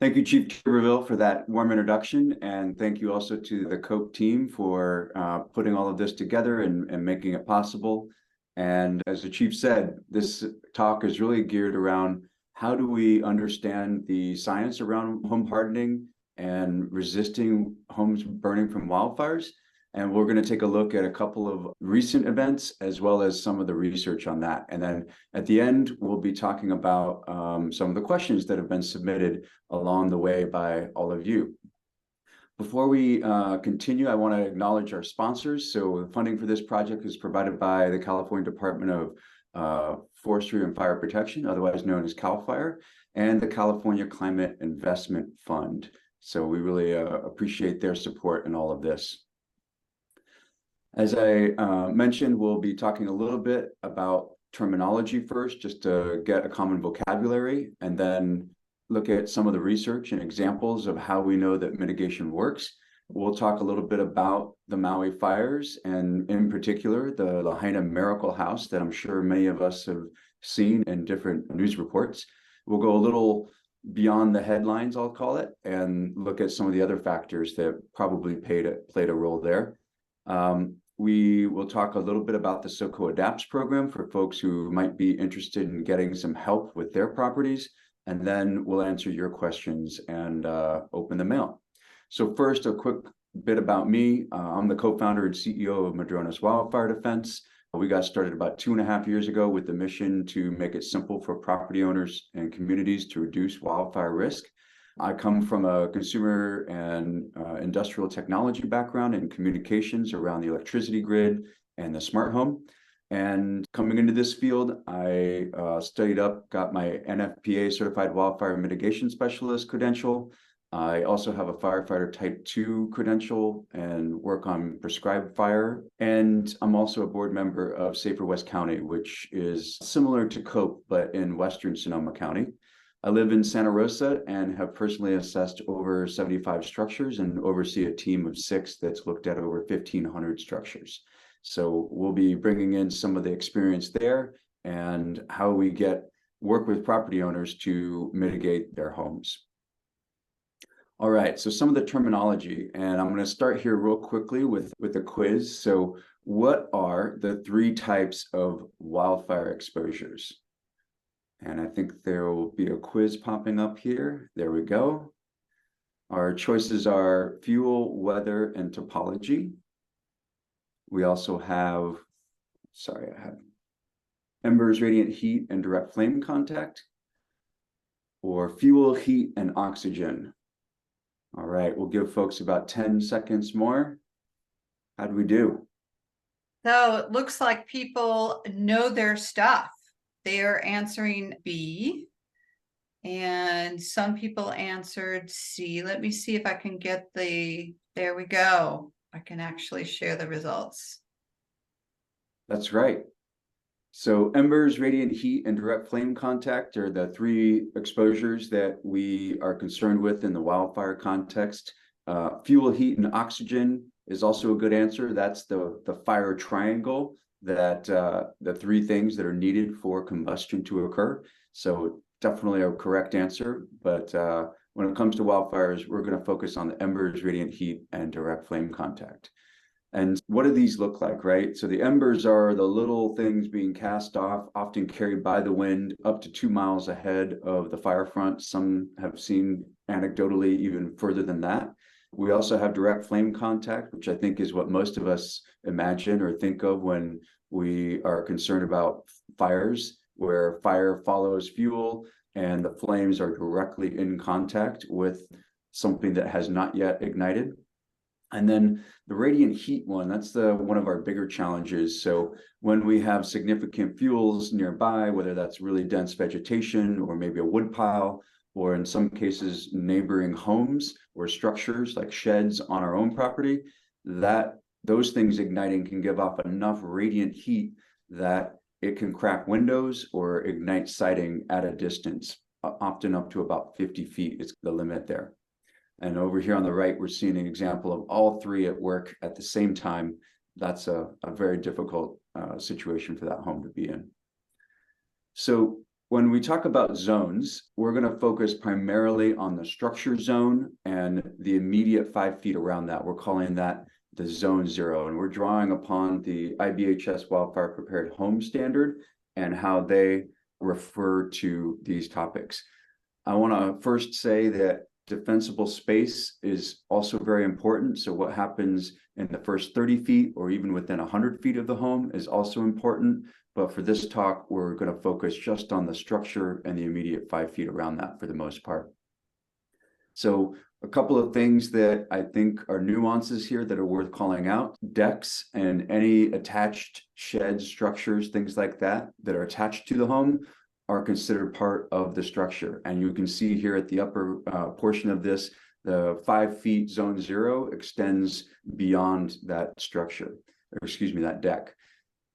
Thank you, Chief Tuberville, for that warm introduction, and thank you also to the COPE team for putting all of this together and making it possible. And as the Chief said, this talk is really geared around how do we understand the science around home hardening and resisting homes burning from wildfires. And we're going to take a look at a couple of recent events as well as some of the research on that. And then at the end, we'll be talking about some of the questions that have been submitted along the way by all of you. Before we continue, I want to acknowledge our sponsors. So the funding for this project is provided by the California Department of Forestry and Fire Protection, otherwise known as CAL FIRE, and the California Climate Investment Fund. So we really appreciate their support in all of this. As I mentioned, we'll be talking a little bit about terminology first, just to get a common vocabulary, and then look at some of the research and examples of how we know that mitigation works. We'll talk a little bit about the Maui Fires, and in particular, the Lahaina Miracle House that I'm sure many of us have seen in different news reports. We'll go a little beyond the headlines, I'll call it, and look at some of the other factors that probably played a role there. We will talk a little bit about the SoCo Adapts program for folks who might be interested in getting some help with their properties, and then we'll answer your questions and open the mail. So first, a quick bit about me. I'm the co-founder and CEO of Madronas Wildfire Defense. We got started about 2.5 years ago with the mission to make it simple for property owners and communities to reduce wildfire risk. I come from a consumer and industrial technology background in communications around the electricity grid and the smart home. And coming into this field, I studied up, got my NFPA certified wildfire mitigation specialist credential. I also have a firefighter type 2 credential and work on prescribed fire. And I'm also a board member of Safer West County, which is similar to COPE, but in Western Sonoma County. I live in Santa Rosa and have personally assessed over 75 structures and oversee a team of 6 that's looked at over 1,500 structures. So we'll be bringing in some of the experience there and how we work with property owners to mitigate their homes. All right, so some of the terminology, and I'm going to start here real quickly with a quiz. So what are the 3 types of wildfire exposures? And I think there will be a quiz popping up here. There we go. Our choices are fuel, weather, and topology. We also have, I had embers, radiant heat, and direct flame contact, or fuel, heat, and oxygen. All right, we'll give folks about 10 seconds more. How'd we do? So it looks like people know their stuff. They are answering B, and some people answered C. Let me see if I can get there we go. I can actually share the results. That's right. So embers, radiant heat, and direct flame contact are the 3 exposures that we are concerned with in the wildfire context. Fuel, heat, and oxygen is also a good answer. That's the fire triangle, that the 3 things that are needed for combustion to occur. So definitely a correct answer. But when it comes to wildfires, we're going to focus on the embers, radiant heat, and direct flame contact. And what do these look like, right? So the embers are the little things being cast off, often carried by the wind up to 2 miles ahead of the fire front. Some have seen anecdotally even further than that. We also have direct flame contact, which I think is what most of us imagine or think of when we are concerned about fires, where fire follows fuel and the flames are directly in contact with something that has not yet ignited. And then the radiant heat one, that's one of our bigger challenges. So when we have significant fuels nearby, whether that's really dense vegetation or maybe a wood pile, or in some cases neighboring homes or structures like sheds on our own property, those things igniting can give off enough radiant heat that it can crack windows or ignite siding at a distance, often up to about 50 feet is the limit there. And over here on the right, we're seeing an example of all 3 at work at the same time. That's a very difficult situation for that home to be in. So when we talk about zones, we're going to focus primarily on the structure zone and the immediate 5 feet around that. We're calling that the zone 0, and we're drawing upon the IBHS Wildfire Prepared Home Standard and how they refer to these topics. I want to first say that defensible space is also very important. So what happens in the first 30 feet or even within 100 feet of the home is also important. But for this talk, we're going to focus just on the structure and the immediate 5 feet around that for the most part. So a couple of things that I think are nuances here that are worth calling out: decks and any attached sheds, structures, things like that that are attached to the home are considered part of the structure. And you can see here at the upper portion of this, the 5 feet zone 0 extends beyond that structure, or excuse me, that deck.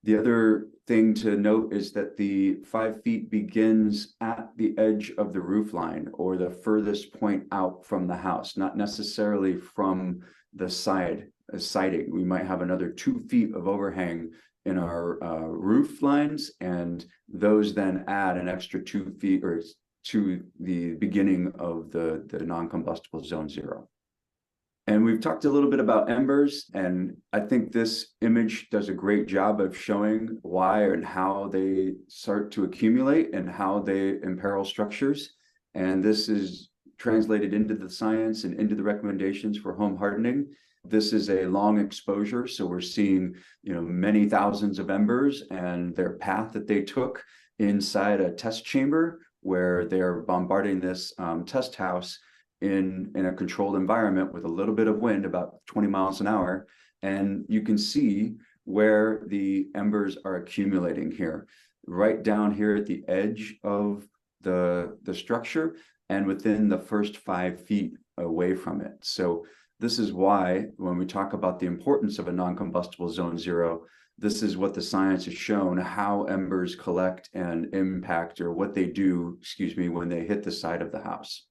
The other thing to note is that the 5 feet begins at the edge of the roof line or the furthest point out from the house, not necessarily from the siding. We might have another 2 feet of overhang in our roof lines, and those then add an extra 2 feet or to the beginning of the non-combustible zone 0. And we've talked a little bit about embers, and I think this image does a great job of showing why and how they start to accumulate and how they imperil structures. And this is translated into the science and into the recommendations for home hardening. This is a long exposure, so we're seeing, many thousands of embers and their path that they took inside a test chamber where they're bombarding this test house in a controlled environment with a little bit of wind, about 20 miles an hour. And you can see where the embers are accumulating here, right down here at the edge of the structure and within the first 5 feet away from it. So this is why when we talk about the importance of a non-combustible zone 0, this is what the science has shown, how embers collect and impact, or what they do, when they hit the side of the house.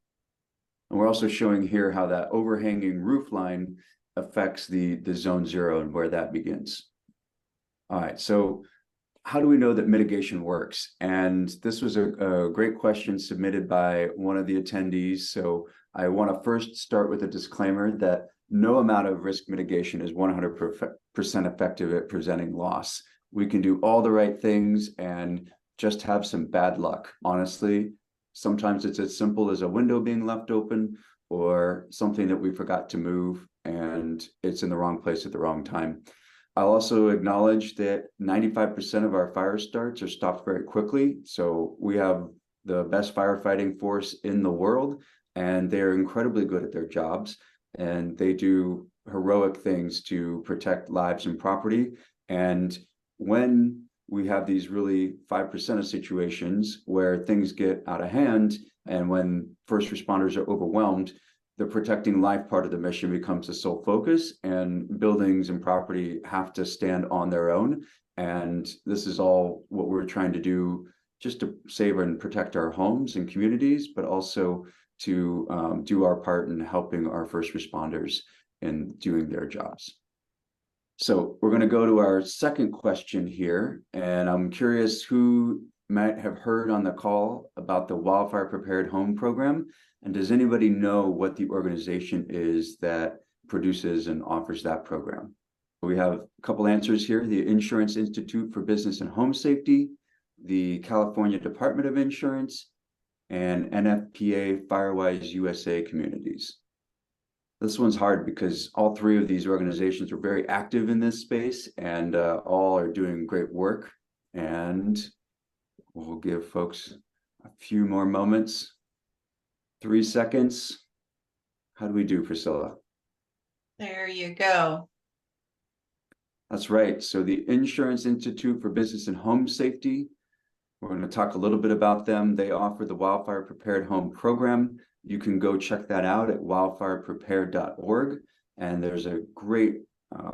And we're also showing here how that overhanging roof line affects the zone 0 and where that begins. All right, so how do we know that mitigation works? And this was a great question submitted by one of the attendees. So I want to first start with a disclaimer that no amount of risk mitigation is 100% effective at preventing loss. We can do all the right things and just have some bad luck. Honestly, sometimes it's as simple as a window being left open or something that we forgot to move and it's in the wrong place at the wrong time. I'll also acknowledge that 95% of our fire starts are stopped very quickly. So we have the best firefighting force in the world, and they're incredibly good at their jobs. And they do heroic things to protect lives and property. And when we have these really 5% of situations where things get out of hand and when first responders are overwhelmed, the protecting life part of the mission becomes the sole focus, and buildings and property have to stand on their own. And this is all what we're trying to do, just to save and protect our homes and communities, but also to do our part in helping our first responders in doing their jobs. So we're going to go to our second question here, and I'm curious who might have heard on the call about the Wildfire Prepared Home Program, and does anybody know what the organization is that produces and offers that program? We have a couple answers here: the Insurance Institute for Business and Home Safety, the California Department of Insurance, and NFPA Firewise USA Communities. This one's hard because all three of these organizations are very active in this space and all are doing great work. And we'll give folks a few more moments. 3 seconds. How do we do, Priscilla? There you go. That's right. So the Insurance Institute for Business and Home Safety, we're going to talk a little bit about them. They offer the Wildfire Prepared Home Program. You can go check that out at wildfireprepared.org. And there's a great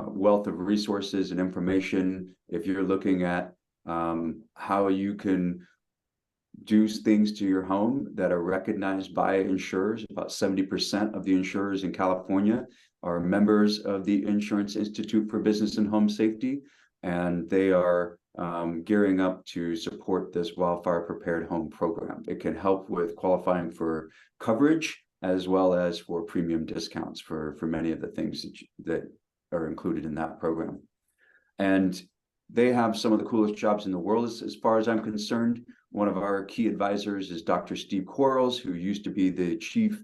wealth of resources and information if you're looking at how you can do things to your home that are recognized by insurers. About 70% of the insurers in California are members of the Insurance Institute for Business and Home Safety, and they are gearing up to support this wildfire prepared home program. It can help with qualifying for coverage as well as for premium discounts for many of the things that are included in that program. And they have some of the coolest jobs in the world as far as I'm concerned. One of our key advisors is Dr. Steve Quarles, who used to be the chief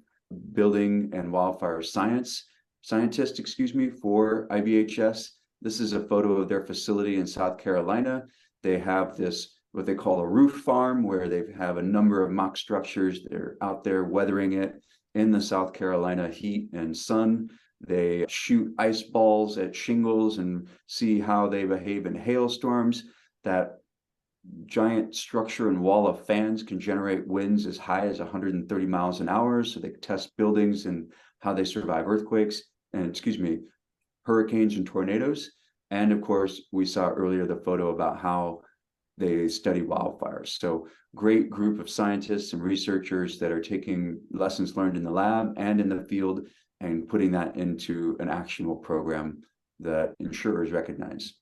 building and wildfire scientist, for IBHS. This is a photo of their facility in South Carolina. They have this, what they call a roof farm, where they have a number of mock structures. They're out there weathering it in the South Carolina heat and sun. They shoot ice balls at shingles and see how they behave in hailstorms. That giant structure and wall of fans can generate winds as high as 130 miles an hour. So they test buildings and how they survive earthquakes and, hurricanes and tornadoes. And of course, we saw earlier the photo about how they study wildfires. So great group of scientists and researchers that are taking lessons learned in the lab and in the field and putting that into an actionable program that insurers recognize.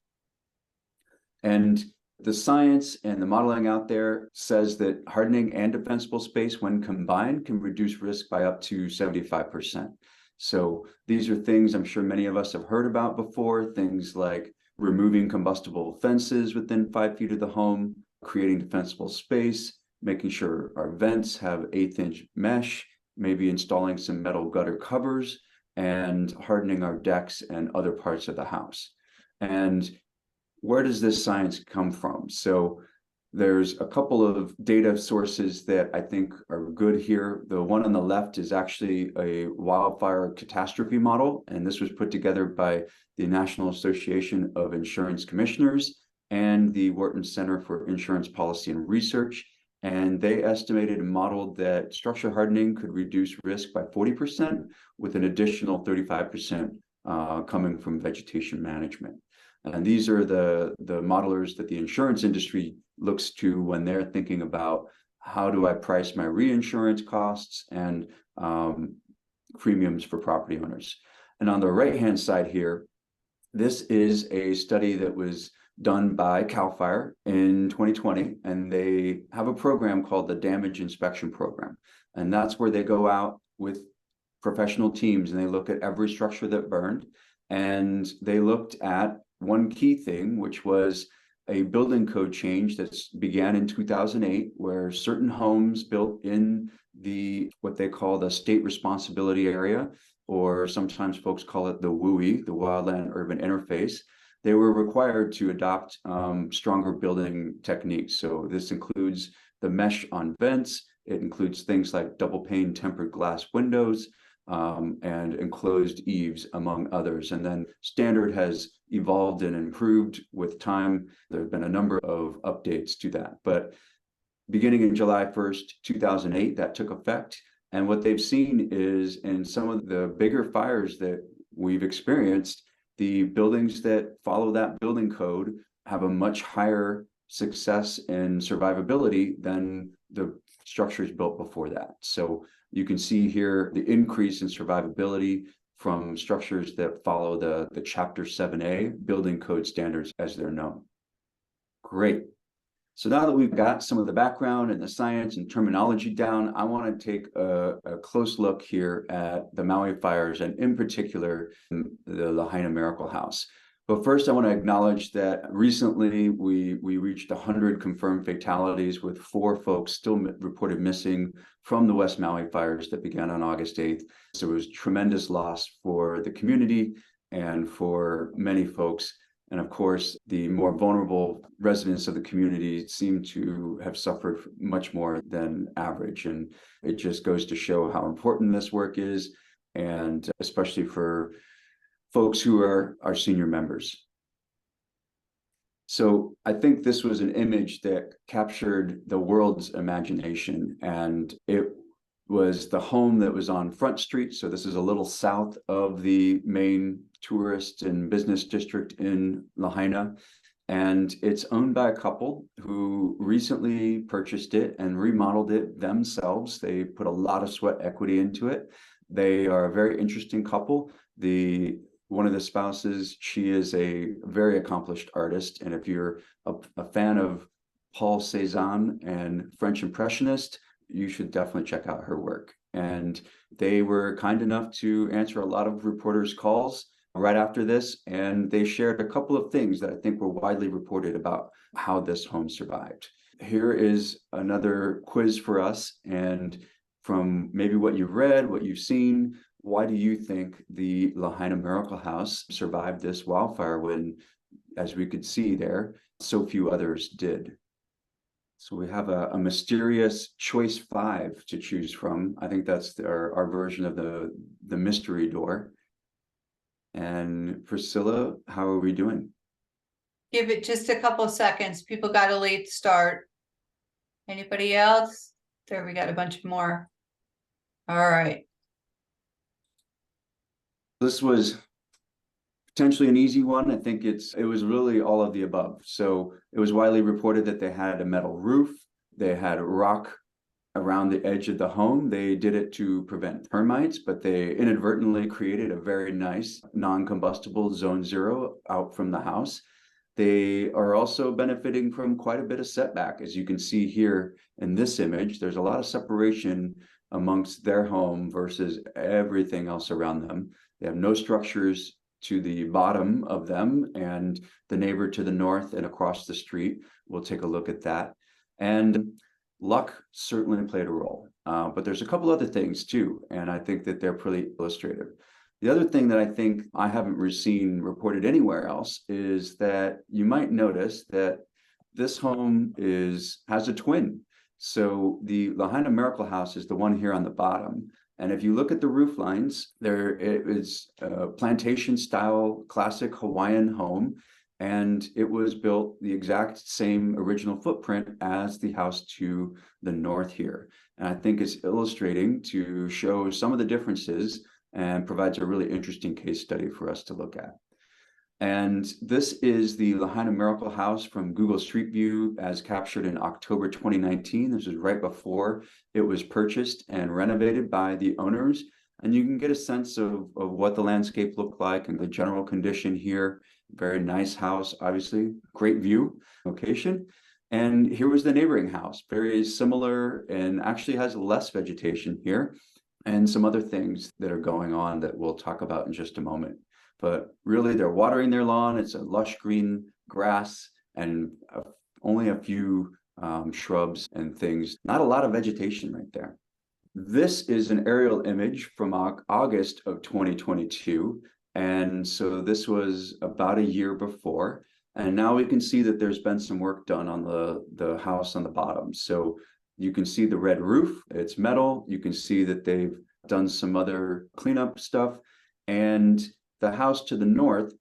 And the science and the modeling out there says that hardening and defensible space, when combined, can reduce risk by up to 75%. So these are things I'm sure many of us have heard about before, things like removing combustible fences within 5 feet of the home, creating defensible space, making sure our vents have 1/8-inch mesh, maybe installing some metal gutter covers, and hardening our decks and other parts of the house. And where does this science come from? So there's a couple of data sources that I think are good here. The one on the left is actually a wildfire catastrophe model, and this was put together by the National Association of Insurance Commissioners and the Wharton Center for Insurance Policy and Research. And they estimated and modeled that structure hardening could reduce risk by 40%, with an additional 35% coming from vegetation management. And these are the modelers that the insurance industry looks to when they're thinking about how do I price my reinsurance costs and premiums for property owners. And on the right-hand side here, this is a study that was done by CAL FIRE in 2020, and they have a program called the Damage Inspection Program. And that's where they go out with professional teams and they look at every structure that burned. And they looked at one key thing, which was a building code change that began in 2008, where certain homes built in what they call the state responsibility area, or sometimes folks call it the WUI, the Wildland Urban Interface, they were required to adopt stronger building techniques. So this includes the mesh on vents. It includes things like double pane tempered glass windows, and enclosed eaves, among others. And then standard has evolved and improved with time. There have been a number of updates to that. But beginning in July 1st, 2008, that took effect. And what they've seen is in some of the bigger fires that we've experienced, the buildings that follow that building code have a much higher success in survivability than the structures built before that. So you can see here the increase in survivability from structures that follow the Chapter 7A building code standards as they're known. Great. So now that we've got some of the background and the science and terminology down, I want to take a close look here at the Maui Fires, and in particular, the Lahaina Miracle House. But first, I want to acknowledge that recently we reached 100 confirmed fatalities, with 4 folks still reported missing from the West Maui fires that began on August 8th. So it was tremendous loss for the community and for many folks. And of course, the more vulnerable residents of the community seem to have suffered much more than average. And it just goes to show how important this work is, and especially for folks who are our senior members. So I think this was an image that captured the world's imagination, and it was the home that was on Front Street. So this is a little south of the main tourist and business district in Lahaina. And it's owned by a couple who recently purchased it and remodeled it themselves. They put a lot of sweat equity into it. They are a very interesting couple. The one of the spouses, she is a very accomplished artist. And if you're a fan of Paul Cézanne and French Impressionist, you should definitely check out her work. And they were kind enough to answer a lot of reporters' calls right after this, and they shared a couple of things that I think were widely reported about how this home survived. Here is another quiz for us, and from maybe what you've read, what you've seen, why do you think the Lahaina Miracle House survived this wildfire when, as we could see there, so few others did? So we have a mysterious choice 5 to choose from. I think that's our version of the mystery door. And Priscilla, how are we doing? Give it just a couple of seconds. People got a late start. Anybody else? There, we got a bunch more. All right. This was potentially an easy one. I think it was really all of the above. So it was widely reported that they had a metal roof. They had rock around the edge of the home. They did it to prevent termites, but they inadvertently created a very nice non-combustible zone 0 out from the house. They are also benefiting from quite a bit of setback. As you can see here in this image, there's a lot of separation amongst their home versus everything else around them. They have no structures to the bottom of them, and the neighbor to the north and across the street. We'll take a look at that. And luck certainly played a role, but there's a couple other things too, and I think that they're pretty illustrative. The other thing that I think I haven't seen reported anywhere else is that you might notice that this home has a twin. So the Lahaina Miracle House is the one here on the bottom. And if you look at the roof lines, there it is a plantation style classic Hawaiian home. And it was built the exact same original footprint as the house to the north here. And I think it's illustrating to show some of the differences and provides a really interesting case study for us to look at. And this is the Lahaina Miracle House from Google Street View as captured in October 2019. This is right before it was purchased and renovated by the owners. And you can get a sense of what the landscape looked like and the general condition here. Very nice house, obviously, great view, location. And here was the neighboring house, very similar and actually has less vegetation here and some other things that are going on that we'll talk about in just a moment. But really, they're watering their lawn. It's a lush green grass and only a few shrubs and things. Not a lot of vegetation right there. This is an aerial image from August of 2022. And so this was about a year before. And now we can see that there's been some work done on the house on the bottom. So you can see the red roof, it's metal. You can see that they've done some other cleanup stuff. And the house to the north,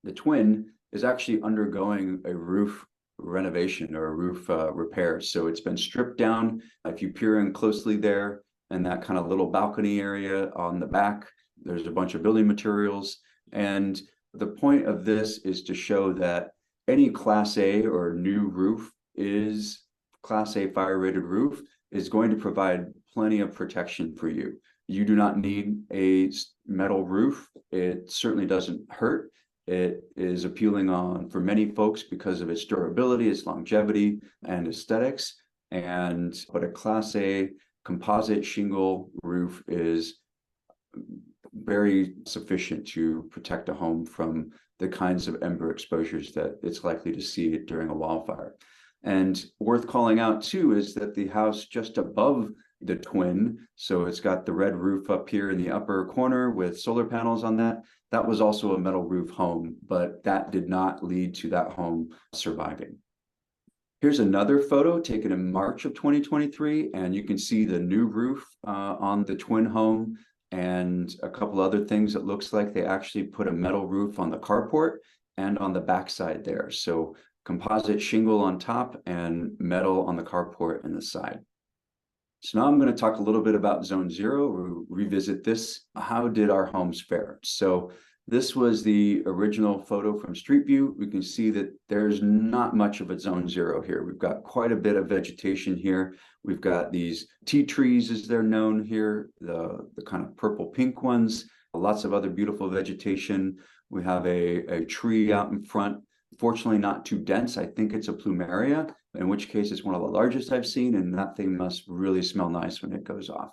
the twin, is actually undergoing a roof renovation or a roof repair. So it's been stripped down. If you peer in closely there, and that kind of little balcony area on the back, there's a bunch of building materials. And the point of this is to show that any Class A or new roof is Class A fire rated roof is going to provide plenty of protection for you. You do not need a metal roof. It certainly doesn't hurt. It is appealing for many folks because of its durability, its longevity, and aesthetics. But a Class A composite shingle roof is very sufficient to protect a home from the kinds of ember exposures that it's likely to see during a wildfire. And worth calling out too is that the house just above the twin, so it's got the red roof up here in the upper corner with solar panels on that. That was also a metal roof home, but that did not lead to that home surviving. Here's another photo taken in March of 2023, and you can see the new roof on the twin home and a couple other things. It looks like they actually put a metal roof on the carport and on the backside there. So composite shingle on top and metal on the carport and the side. So now I'm going to talk a little bit about Zone 0, revisit this. How did our homes fare? So this was the original photo from Street View. We can see that there's not much of a Zone 0 here. We've got quite a bit of vegetation here. We've got these tea trees, as they're known here, the kind of purple pink ones. lots of other beautiful vegetation. We have a tree out in front, fortunately not too dense. I think it's a plumeria, in which case it's one of the largest I've seen, and that thing must really smell nice when it goes off.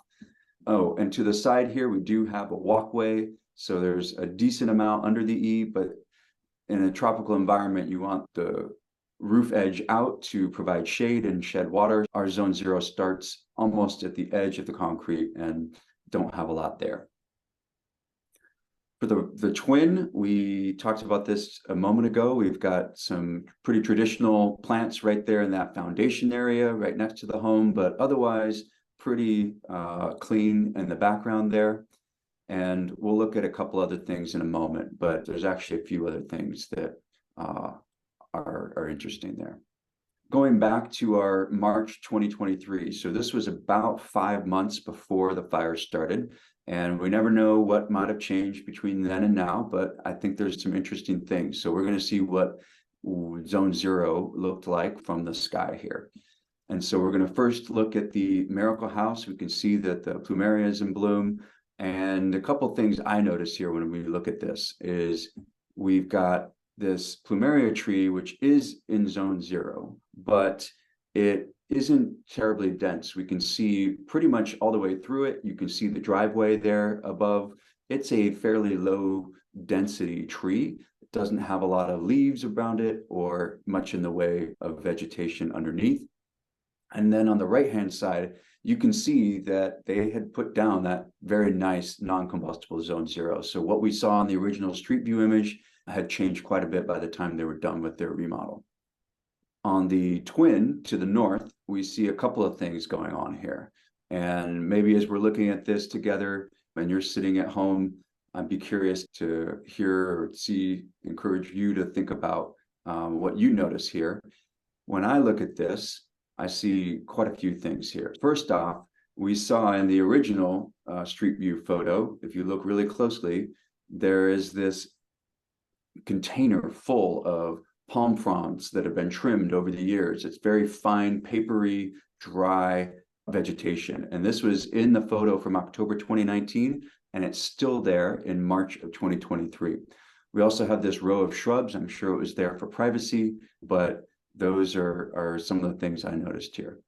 Oh, and to the side here, we do have a walkway. So there's a decent amount under the E, but in a tropical environment, you want the roof edge out to provide shade and shed water. Our zone 0 starts almost at the edge of the concrete and don't have a lot there. For the twin, we talked about this a moment ago. We've got some pretty traditional plants right there in that foundation area right next to the home, but otherwise pretty clean in the background there. And we'll look at a couple other things in a moment, but there's actually a few other things that are interesting there. Going back to our March 2023, so this was about 5 months before the fire started, and we never know what might have changed between then and now, but I think there's some interesting things. So we're going to see what zone 0 looked like from the sky here. And so we're going to first look at the miracle house. We can see that the plumeria is in bloom. And a couple of things I notice here when we look at this is we've got this plumeria tree, which is in zone 0, but it isn't terribly dense. We can see pretty much all the way through it. You can see the driveway there above. It's a fairly low density tree. It doesn't have a lot of leaves around it or much in the way of vegetation underneath. And then on the right-hand side, you can see that they had put down that very nice non-combustible zone 0. So what we saw in the original street view image had changed quite a bit by the time they were done with their remodel. On the twin to the north, we see a couple of things going on here. And maybe as we're looking at this together, when you're sitting at home, I'd be curious to hear or see, encourage you to think about what you notice here. When I look at this, I see quite a few things here. First off, we saw in the original street view photo, if you look really closely, there is this container full of palm fronds that have been trimmed over the years. It's very fine, papery, dry vegetation. And this was in the photo from October 2019, and it's still there in March of 2023. We also have this row of shrubs. I'm sure it was there for privacy, but those are some of the things I noticed here.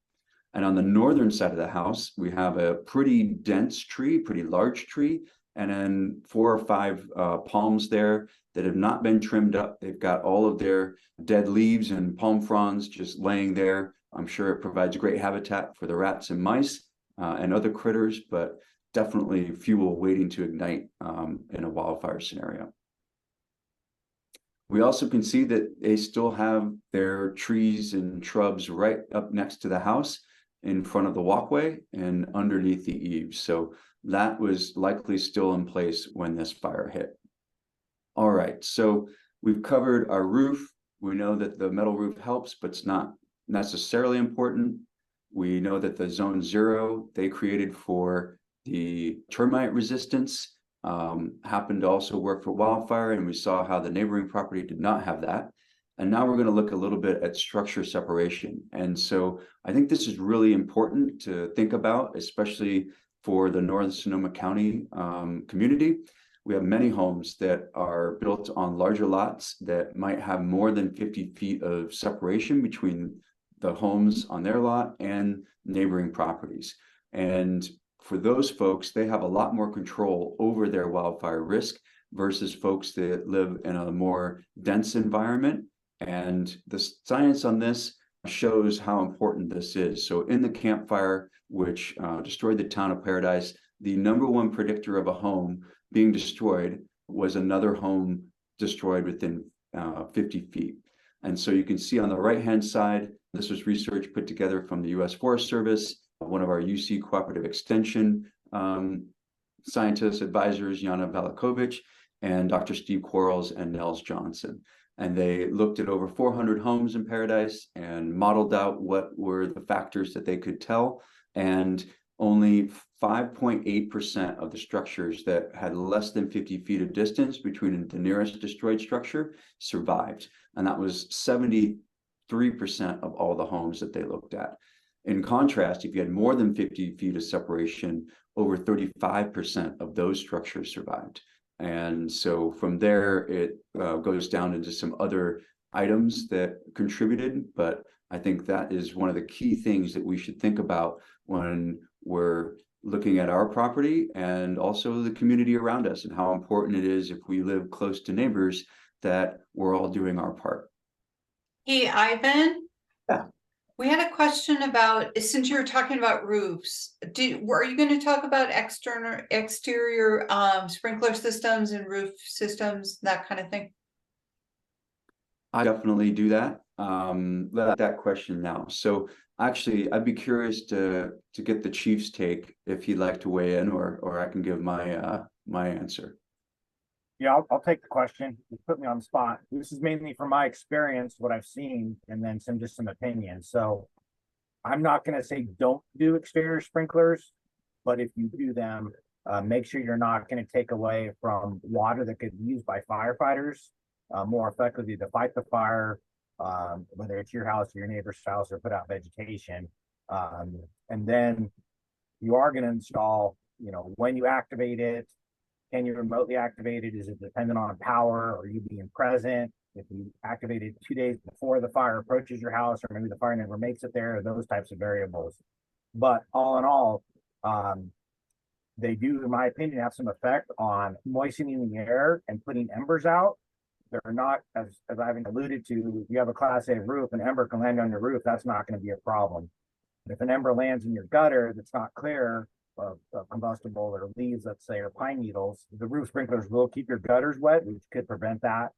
And on the northern side of the house, we have a pretty dense tree, pretty large tree, and then 4 or 5 palms there that have not been trimmed up. They've got all of their dead leaves and palm fronds just laying there. I'm sure it provides great habitat for the rats and mice and other critters, but definitely fuel waiting to ignite in a wildfire scenario. We also can see that they still have their trees and shrubs right up next to the house in front of the walkway and underneath the eaves. So that was likely still in place when this fire hit. All right, so we've covered our roof. We know that the metal roof helps, but it's not necessarily important. We know that the zone 0 they created for the termite resistance happened to also work for wildfire, and we saw how the neighboring property did not have that. And now we're going to look a little bit at structure separation. And so I think this is really important to think about, especially for the Northern Sonoma County community. We have many homes that are built on larger lots that might have more than 50 feet of separation between the homes on their lot and neighboring properties. And for those folks, they have a lot more control over their wildfire risk versus folks that live in a more dense environment. And the science on this shows how important this is. So in the Camp Fire, which destroyed the town of Paradise, the #1 predictor of a home being destroyed was another home destroyed within 50 feet. And so you can see on the right-hand side, this was research put together from the U.S. Forest Service, one of our UC Cooperative Extension scientists, advisors, Jana Valakovic, and Dr. Steve Quarles and Nels Johnson. And they looked at over 400 homes in Paradise and modeled out what were the factors that they could tell. And only 5.8% of the structures that had less than 50 feet of distance between the nearest destroyed structure survived. And that was 73% of all the homes that they looked at. In contrast, if you had more than 50 feet of separation, over 35% of those structures survived. And so from there, it goes down into some other items that contributed, but I think that is one of the key things that we should think about when we're looking at our property and also the community around us, and how important it is, if we live close to neighbors, that we're all doing our part. Hey, Ivan. Yeah. We had a question about, since you were talking about roofs, were you going to talk about exterior sprinkler systems and roof systems, that kind of thing? I definitely do that. That question now. So actually, I'd be curious to get the chief's take if he'd like to weigh in, or I can give my my answer. Yeah, I'll take the question. You put me on the spot. This is mainly from my experience, what I've seen, and then some opinions. So I'm not going to say don't do exterior sprinklers, but if you do them, make sure you're not going to take away from water that could be used by firefighters more effectively to fight the fire, whether it's your house or your neighbor's house, or put out vegetation. And then you are going to install, when you activate it, can you remotely activate it? Is it dependent on power or you being present? If you activate it 2 days before the fire approaches your house, or maybe the fire never makes it there, those types of variables. But all in all, they do, in my opinion, have some effect on moistening the air and putting embers out. They're not, as I've alluded to, if you have a Class A roof, an ember can land on your roof, that's not going to be a problem. But if an ember lands in your gutter that's not clear, of combustible or leaves, let's say, or pine needles, the roof sprinklers will keep your gutters wet, which could prevent that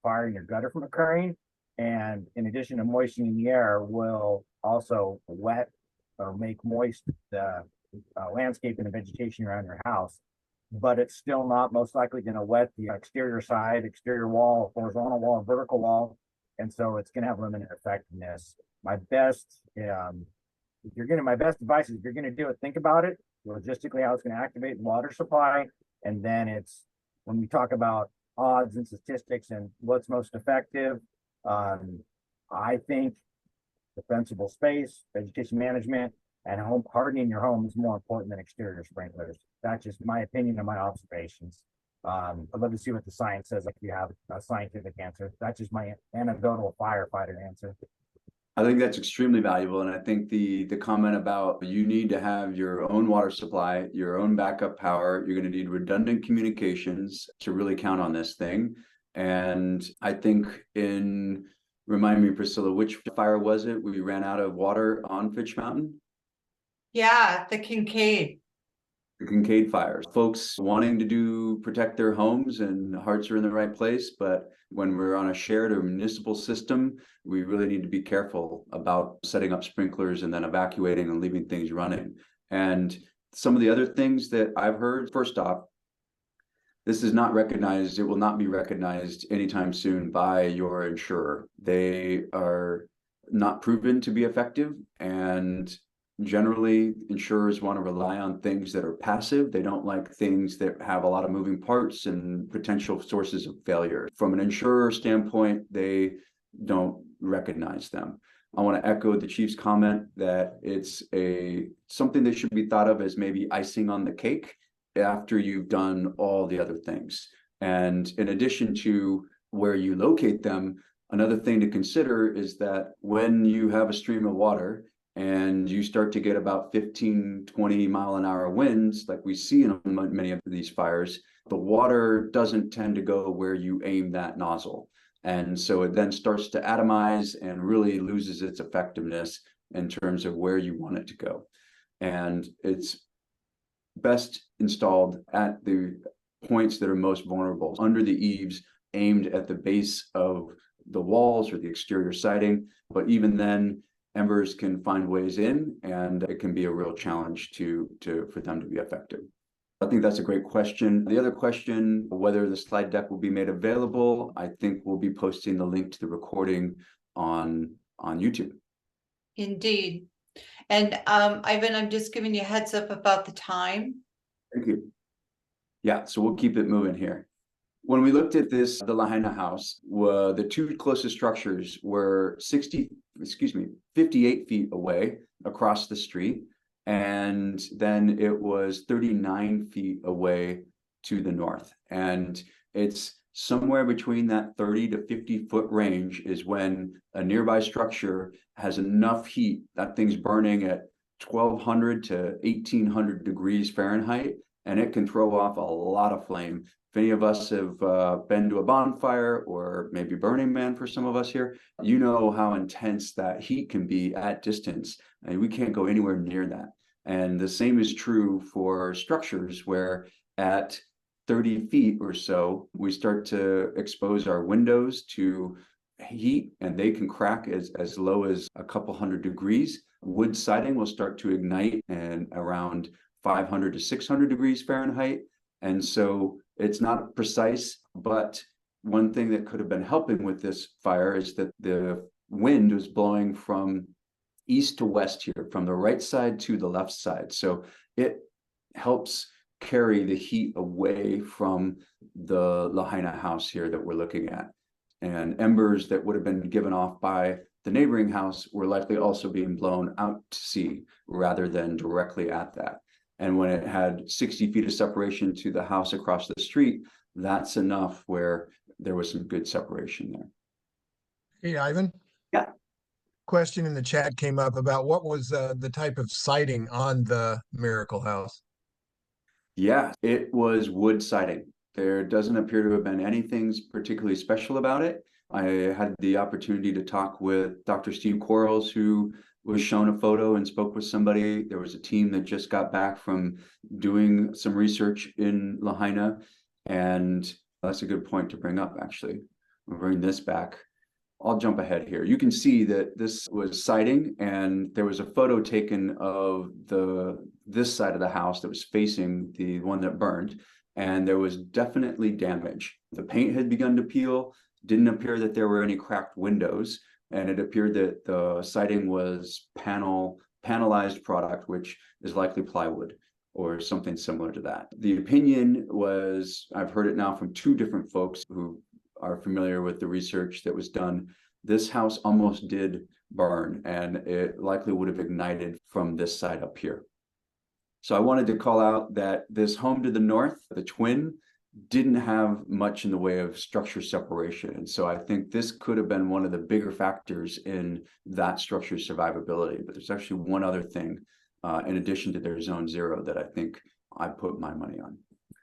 fire in your gutter from occurring. And in addition to moistening the air, will also wet or make moist the landscape and the vegetation around your house. But it's still not most likely going to wet the exterior side, exterior wall, horizontal wall, vertical wall. And so it's going to have limited effectiveness. My best advice is, if you're going to do it, think about it logistically, how it's going to activate the water supply. And then it's, when we talk about odds and statistics and what's most effective, I think defensible space, vegetation management, and home hardening your home is more important than exterior sprinklers. That's just my opinion and my observations. I'd love to see what the science says, if you have a scientific answer. That's just my anecdotal firefighter answer. I think that's extremely valuable. And I think the comment about you need to have your own water supply, your own backup power, you're going to need redundant communications to really count on this thing. And I think remind me, Priscilla, which fire was it? We ran out of water on Fitch Mountain? Yeah, the Kincaid. The Kincaid fires. Folks wanting to protect their homes, and hearts are in the right place. But when we're on a shared or municipal system, we really need to be careful about setting up sprinklers and then evacuating and leaving things running. And some of the other things that I've heard, first off, this is not recognized. It will not be recognized anytime soon by your insurer. They are not proven to be effective, and generally insurers want to rely on things that are passive. They don't like things that have a lot of moving parts and potential sources of failure. From an insurer standpoint, they don't recognize them. I want to echo the chief's comment that it's something that should be thought of as maybe icing on the cake after you've done all the other things. And in addition to where you locate them, another thing to consider is that when you have a stream of water and you start to get about 15, 20 mile an hour winds, like we see in many of these fires, the water doesn't tend to go where you aim that nozzle. And so it then starts to atomize and really loses its effectiveness in terms of where you want it to go. And it's best installed at the points that are most vulnerable, under the eaves, aimed at the base of the walls or the exterior siding. But even then, embers can find ways in, and it can be a real challenge for them to be effective. I think that's a great question. The other question, whether the slide deck will be made available, I think we'll be posting the link to the recording on YouTube. Indeed. And Ivan, I'm just giving you a heads up about the time. Thank you. Yeah, so we'll keep it moving here. When we looked at this, the Lahaina house, the two closest structures were 58 feet away across the street. and then it was 39 feet away to the north. And it's somewhere between that 30 to 50-foot range is when a nearby structure has enough heat. That thing's burning at 1200 to 1800 degrees Fahrenheit, and it can throw off a lot of flame. If any of us have been to a bonfire, or maybe Burning Man for some of us here, you know how intense that heat can be at distance. And we can't go anywhere near that. And the same is true for structures where at 30 feet or so, we start to expose our windows to heat, and they can crack as low as a couple hundred degrees. Wood siding will start to ignite and around 500 to 600 degrees Fahrenheit. And so it's not precise, but one thing that could have been helping with this fire is that the wind was blowing from east to west here, from the right side to the left side. So it helps carry the heat away from the Lahaina house here that we're looking at. And embers that would have been given off by the neighboring house were likely also being blown out to sea rather than directly at that. And when it had 60 feet of separation to the house across the street, that's enough where there was some good separation there. Hey, Ivan. Yeah. Question in the chat came up about what was the type of siding on the Miracle House? Yeah, it was wood siding. There doesn't appear to have been anything particularly special about it. I had the opportunity to talk with Dr. Steve Quarles, who was shown a photo and spoke with somebody. There was a team that just got back from doing some research in Lahaina. And that's a good point to bring up, actually. We'll bring this back. I'll jump ahead here. You can see that this was siding, and there was a photo taken of this side of the house that was facing the one that burned, and there was definitely damage. The paint had begun to peel. Didn't appear that there were any cracked windows, and it appeared that the siding was panelized product, which is likely plywood or something similar to that. The opinion was, I've heard it now from two different folks who are familiar with the research that was done. This house almost did burn, and it likely would have ignited from this side up here. So I wanted to call out that this home to the north, the twin, didn't have much in the way of structure separation. And so I think this could have been one of the bigger factors in that structure's survivability. But there's actually one other thing in addition to their zone zero that I think I put my money on.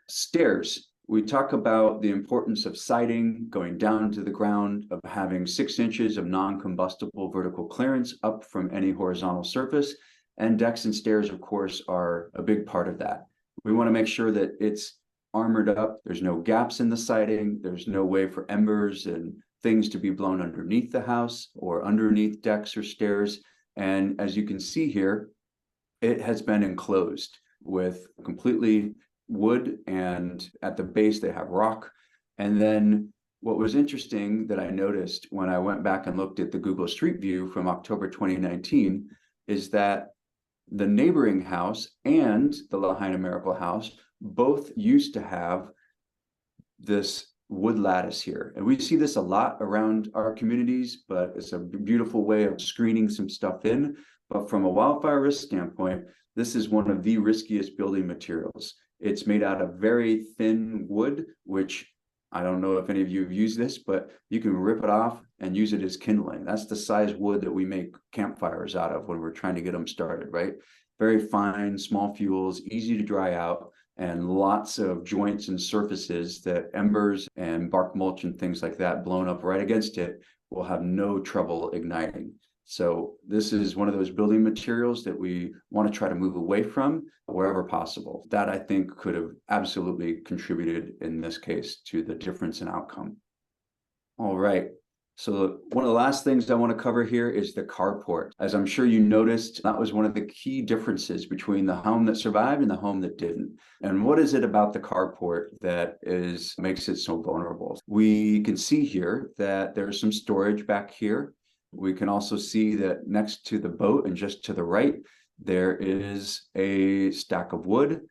Stairs. We talk about the importance of siding going down to the ground, of having 6 inches of non-combustible vertical clearance up from any horizontal surface. And decks and stairs, of course, are a big part of that. We want to make sure that it's armored up. There's no gaps in the siding. There's no way for embers and things to be blown underneath the house or underneath decks or stairs. And as you can see here, it has been enclosed with completely wood, and at the base they have rock. And then what was interesting that I noticed when I went back and looked at the Google Street View from October 2019 is that the neighboring house and the Lahaina Miracle House both used to have this wood lattice here. And we see this a lot around our communities, but it's a beautiful way of screening some stuff in. But from a wildfire risk standpoint, this is one of the riskiest building materials. It's made out of very thin wood, which I don't know if any of you have used this, but you can rip it off and use it as kindling. That's the size wood that we make campfires out of when we're trying to get them started, right? Very fine, small fuels, easy to dry out, and lots of joints and surfaces that embers and bark mulch and things like that blown up right against it will have no trouble igniting. So this is one of those building materials that we want to try to move away from wherever possible. That, I think, could have absolutely contributed in this case to the difference in outcome. All right. So one of the last things I want to cover here is the carport. As I'm sure you noticed, that was one of the key differences between the home that survived and the home that didn't. And what is it about the carport that makes it so vulnerable? We can see here that there's some storage back here. We can also see that next to the boat and just to the right, there is a stack of wood.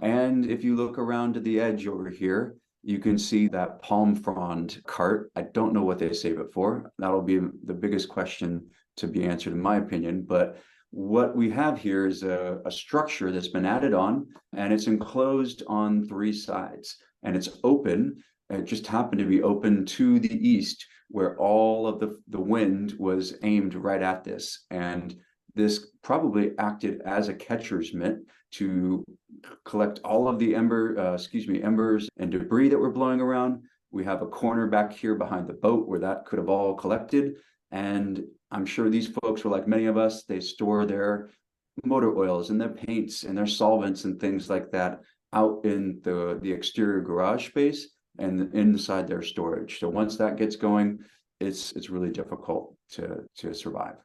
And if you look around to the edge over here, you can see that palm frond cart. I don't know what they save it for. That'll be the biggest question to be answered, in my opinion. But what we have here is a structure that's been added on, and it's enclosed on 3 sides, and it's open. It just happened to be open to the east, where all of the wind was aimed right at this. And this probably acted as a catcher's mitt to collect all of the embers and debris that were blowing around. We have a corner back here behind the boat where that could have all collected. And I'm sure these folks were like many of us, they store their motor oils and their paints and their solvents and things like that out in the exterior garage space and inside their storage. So once that gets going, it's really difficult to survive.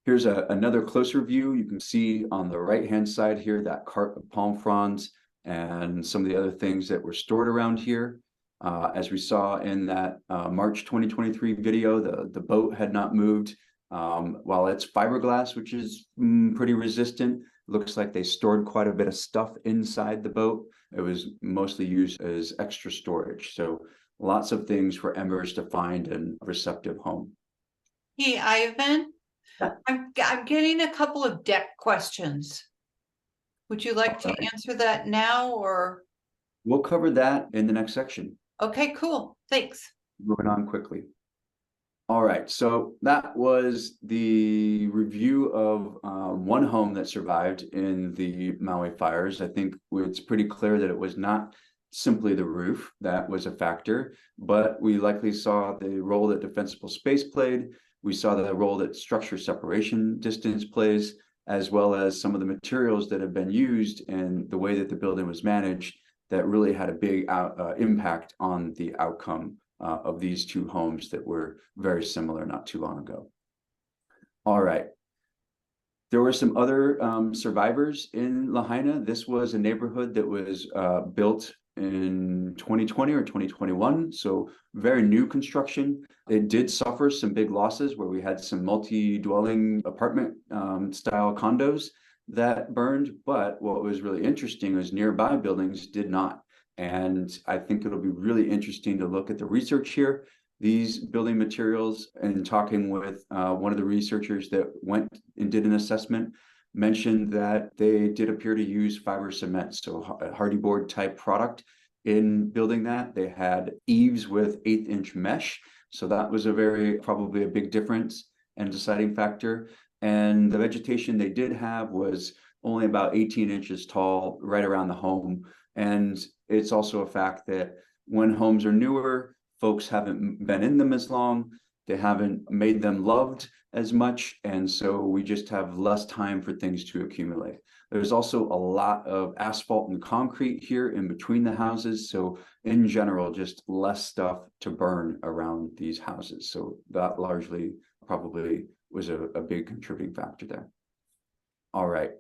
Here's another closer view. You can see on the right-hand side here, that cart of palm fronds and some of the other things that were stored around here. As we saw in that March 2023 video, the boat had not moved. While it's fiberglass, which is pretty resistant, looks like they stored quite a bit of stuff inside the boat. It was mostly used as extra storage. So lots of things for embers to find in a receptive home. Hey, Ivan, I'm getting a couple of deck questions. Would you like to answer that now, or? We'll cover that in the next section. Okay, cool. Thanks. Moving on quickly. All right, so that was the review of one home that survived in the Maui fires. I think it's pretty clear that it was not simply the roof that was a factor, but we likely saw the role that defensible space played. We saw the role that structure separation distance plays, as well as some of the materials that have been used and the way that the building was managed that really had a big impact on the outcome of these 2 homes that were very similar not too long ago. All right. There were some other survivors in Lahaina. This was a neighborhood that was built in 2020 or 2021, so very new construction. It did suffer some big losses where we had some multi-dwelling apartment style condos that burned, but what was really interesting was nearby buildings did not. And I think it'll be really interesting to look at the research here. These building materials, and talking with one of the researchers that went and did an assessment, mentioned that they did appear to use fiber cement, so a hardy board type product in building that. They had eaves with 1/8-inch mesh, so that was probably a big difference and deciding factor. And the vegetation they did have was only about 18 inches tall right around the home. And it's also a fact that when homes are newer, folks haven't been in them as long, they haven't made them loved as much, and so we just have less time for things to accumulate. There's also a lot of asphalt and concrete here in between the houses, so in general, just less stuff to burn around these houses. So that largely probably was a big contributing factor there. All right.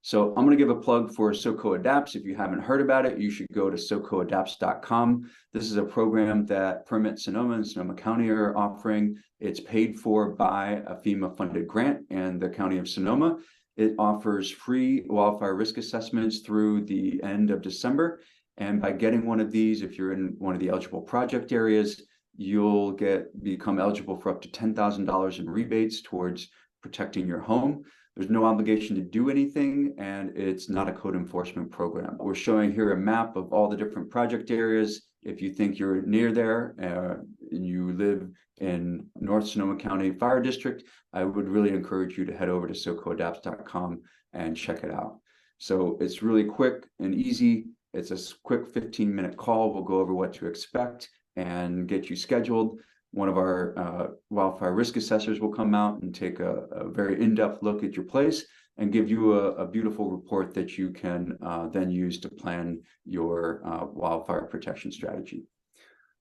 So I'm going to give a plug for SoCo Adapts. If you haven't heard about it, you should go to socoadapts.com. This is a program that Permit Sonoma and Sonoma County are offering. It's paid for by a FEMA-funded grant and the County of Sonoma. It offers free wildfire risk assessments through the end of December. And by getting one of these, if you're in one of the eligible project areas, you'll become eligible for up to $10,000 in rebates towards protecting your home. There's no obligation to do anything, and it's not a code enforcement program. We're showing here a map of all the different project areas. If you think you're near there and you live in North Sonoma County Fire District, I would really encourage you to head over to socoadapts.com and check it out. So it's really quick and easy. It's a quick 15-minute call. We'll go over what to expect and get you scheduled. One of our wildfire risk assessors will come out and take a very in-depth look at your place and give you a beautiful report that you can then use to plan your wildfire protection strategy.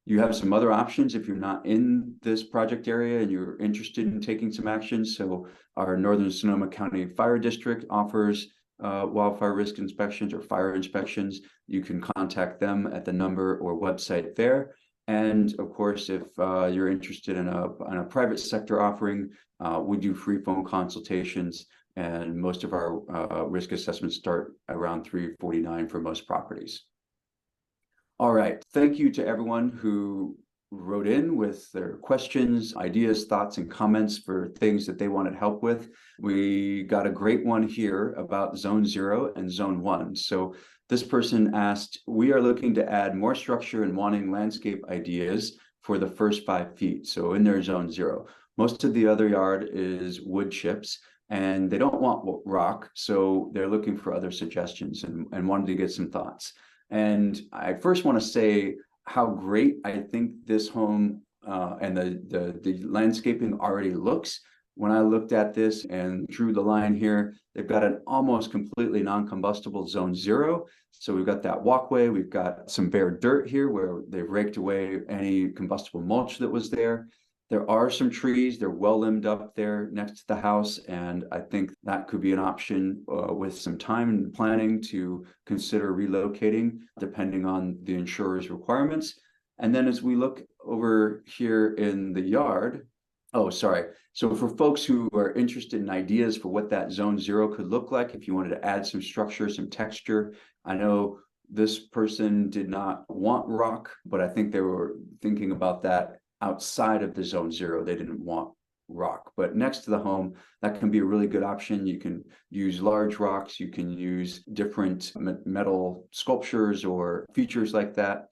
You have some other options if you're not in this project area and you're interested in taking some action. So our Northern Sonoma County Fire District offers wildfire risk inspections or fire inspections. You can contact them at the number or website there. And of course, if you're interested in a private sector offering, we do free phone consultations, and most of our risk assessments start around $349 for most properties. All right, thank you to everyone who wrote in with their questions, ideas, thoughts, and comments for things that they wanted help with. We got a great one here about Zone 0 and Zone 1. So this person asked, we are looking to add more structure and wanting landscape ideas for the first 5 feet. So in their Zone 0, most of the other yard is wood chips, and they don't want rock. So they're looking for other suggestions and wanted to get some thoughts. And I first want to say how great I think this home and the landscaping already looks. When I looked at this and drew the line here, they've got an almost completely non-combustible Zone 0. So we've got that walkway, we've got some bare dirt here where they've raked away any combustible mulch that was there. There are some trees, they're well limbed up there next to the house, and I think that could be an option with some time and planning to consider relocating depending on the insurer's requirements. And then as we look over here in the yard, so for folks who are interested in ideas for what that Zone 0 could look like, if you wanted to add some structure, some texture, I know this person did not want rock, but I think they were thinking about that outside of the Zone 0. They didn't want rock, but next to the home, that can be a really good option. You can use large rocks, you can use different metal sculptures or features like that.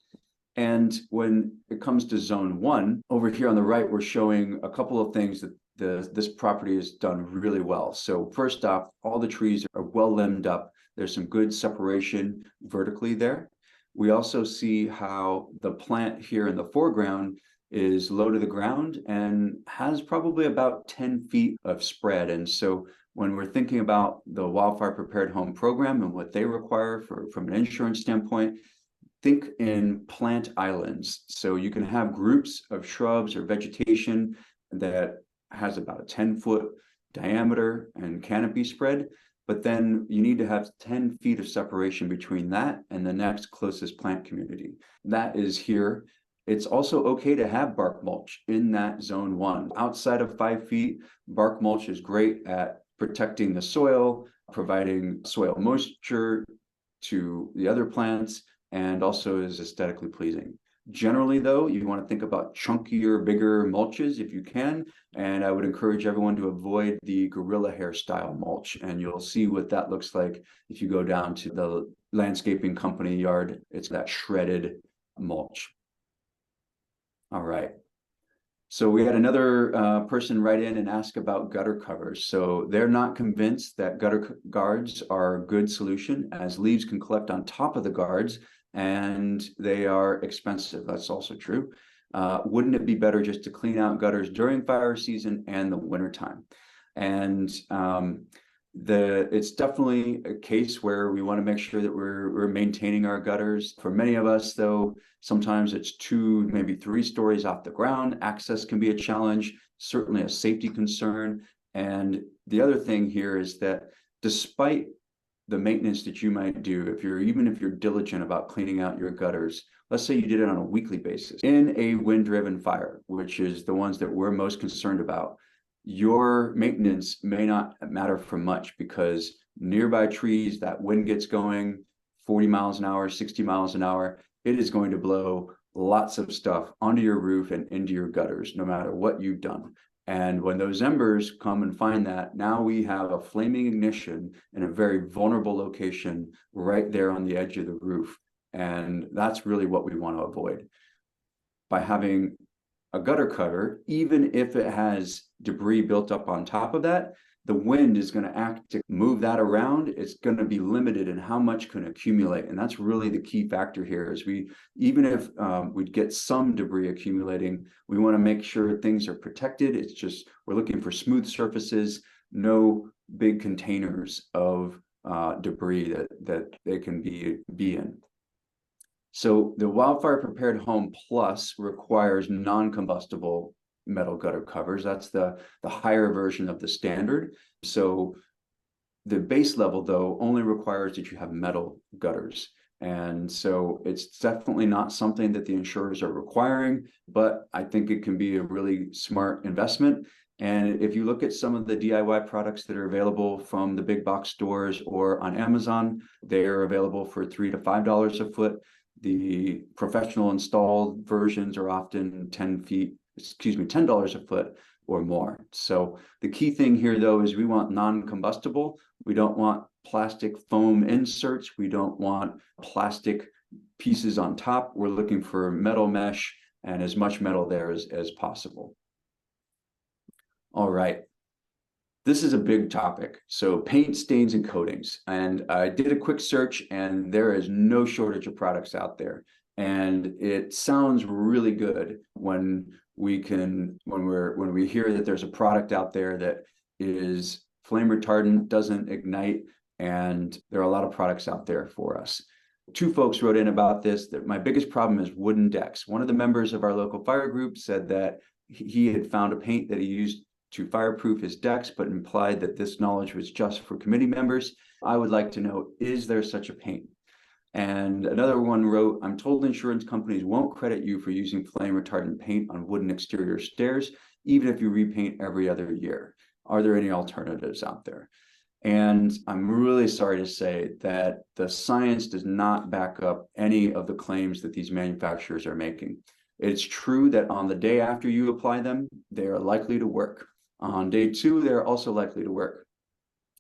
And when it comes to Zone 1, over here on the right, we're showing a couple of things that this property has done really well. So first off, all the trees are well limbed up. There's some good separation vertically there. We also see how the plant here in the foreground is low to the ground and has probably about 10 feet of spread. And so when we're thinking about the Wildfire Prepared Home program and what they require from an insurance standpoint, think in plant islands. So you can have groups of shrubs or vegetation that has about a 10-foot diameter and canopy spread, but then you need to have 10 feet of separation between that and the next closest plant community. That is here. It's also okay to have bark mulch in that Zone 1. Outside of 5 feet, bark mulch is great at protecting the soil, providing soil moisture to the other plants, and also is aesthetically pleasing. Generally, though, you want to think about chunkier, bigger mulches if you can, and I would encourage everyone to avoid the gorilla hair style mulch, and you'll see what that looks like if you go down to the landscaping company yard. It's that shredded mulch. All right. So we had another person write in and ask about gutter covers. So they're not convinced that gutter guards are a good solution, as leaves can collect on top of the guards and they are expensive. That's also true. Wouldn't it be better just to clean out gutters during fire season and the wintertime? And it's definitely a case where we want to make sure that we're maintaining our gutters. For many of us, though, sometimes it's 2, maybe 3 stories off the ground. Access can be a challenge, certainly a safety concern. And the other thing here is that despite the maintenance that you might do, even if you're diligent about cleaning out your gutters, let's say you did it on a weekly basis in a wind-driven fire, which is the ones that we're most concerned about, your maintenance may not matter for much, because nearby trees, that wind gets going 40 miles an hour, 60 miles an hour, it is going to blow lots of stuff onto your roof and into your gutters, no matter what you've done. And when those embers come and find that, now we have a flaming ignition in a very vulnerable location right there on the edge of the roof. And that's really what we want to avoid. By having a gutter cutter, even if it has debris built up on top of that, the wind is going to act to move that around. It's going to be limited in how much can accumulate. And that's really the key factor here, is even if we get some debris accumulating, we want to make sure things are protected. It's just, we're looking for smooth surfaces, no big containers of debris that they can be in. So the Wildfire Prepared Home Plus requires non-combustible metal gutter covers. That's the higher version of the standard. So the base level, though, only requires that you have metal gutters. And so it's definitely not something that the insurers are requiring, but I think it can be a really smart investment. And if you look at some of the DIY products that are available from the big box stores or on Amazon, they are available for $3 to $5 a foot. The professional installed versions are often $10 a foot or more. So the key thing here though is we want non-combustible. We don't want plastic foam inserts. We don't want plastic pieces on top. We're looking for metal mesh and as much metal there as possible. All right. This is a big topic. So paint, stains, and coatings. And I did a quick search and there is no shortage of products out there. And it sounds really good when we hear that there's a product out there that is flame retardant, doesn't ignite, and there are a lot of products out there for us. Two folks wrote in about this, that my biggest problem is wooden decks. One of the members of our local fire group said that he had found a paint that he used to fireproof his decks, but implied that this knowledge was just for committee members. I would like to know, is there such a paint? And another one wrote, I'm told insurance companies won't credit you for using flame retardant paint on wooden exterior stairs, even if you repaint every other year. Are there any alternatives out there? And I'm really sorry to say that the science does not back up any of the claims that these manufacturers are making. It's true that on the day after you apply them, they are likely to work. On day 2, they're also likely to work.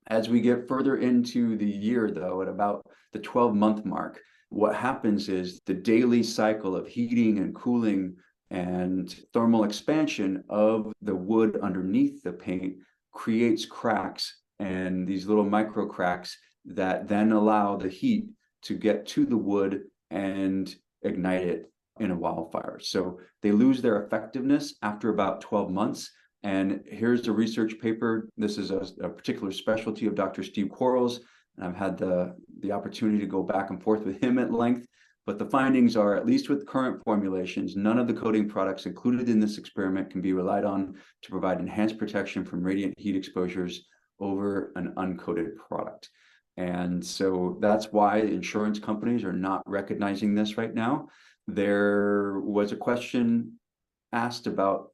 As we get further into the year, though, at about the 12-month mark, what happens is the daily cycle of heating and cooling and thermal expansion of the wood underneath the paint creates cracks, and these little micro cracks that then allow the heat to get to the wood and ignite it in a wildfire. So they lose their effectiveness after about 12 months. And here's a research paper. This is a particular specialty of Dr. Steve Quarles. And I've had the opportunity to go back and forth with him at length. But the findings are, at least with current formulations, none of the coating products included in this experiment can be relied on to provide enhanced protection from radiant heat exposures over an uncoated product. And so that's why insurance companies are not recognizing this right now. There was a question asked about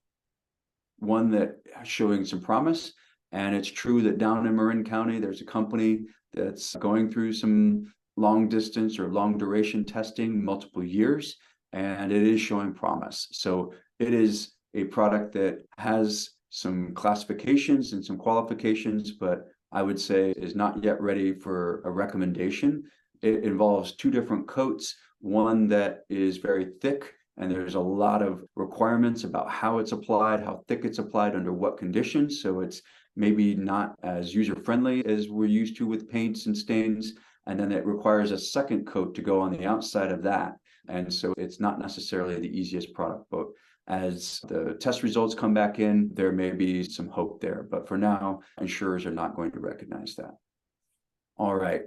one that showing some promise, and it's true that down in Marin County, there's a company that's going through some long distance or long duration testing, multiple years, and it is showing promise. So it is a product that has some classifications and some qualifications, but I would say is not yet ready for a recommendation. It involves 2 different coats, one that is very thick, and there's a lot of requirements about how it's applied, how thick it's applied, under what conditions. So it's maybe not as user-friendly as we're used to with paints and stains. And then it requires a second coat to go on the outside of that. And so it's not necessarily the easiest product, but as the test results come back in, there may be some hope there. But for now, insurers are not going to recognize that. All right.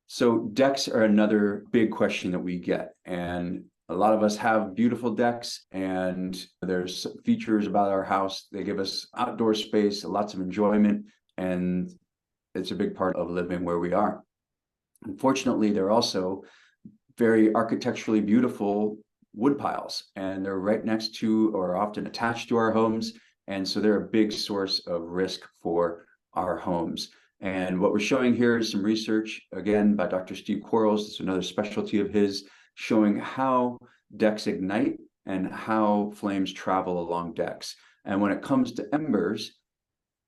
So decks are another big question that we get. And a lot of us have beautiful decks, and there's features about our house. They give us outdoor space, lots of enjoyment, and it's a big part of living where we are. Unfortunately, they're also very architecturally beautiful wood piles, and they're right next to or often attached to our homes. And so they're a big source of risk for our homes. And what we're showing here is some research, again, by Dr. Steve Quarles. It's another specialty of his, showing how decks ignite and how flames travel along decks. And when it comes to embers,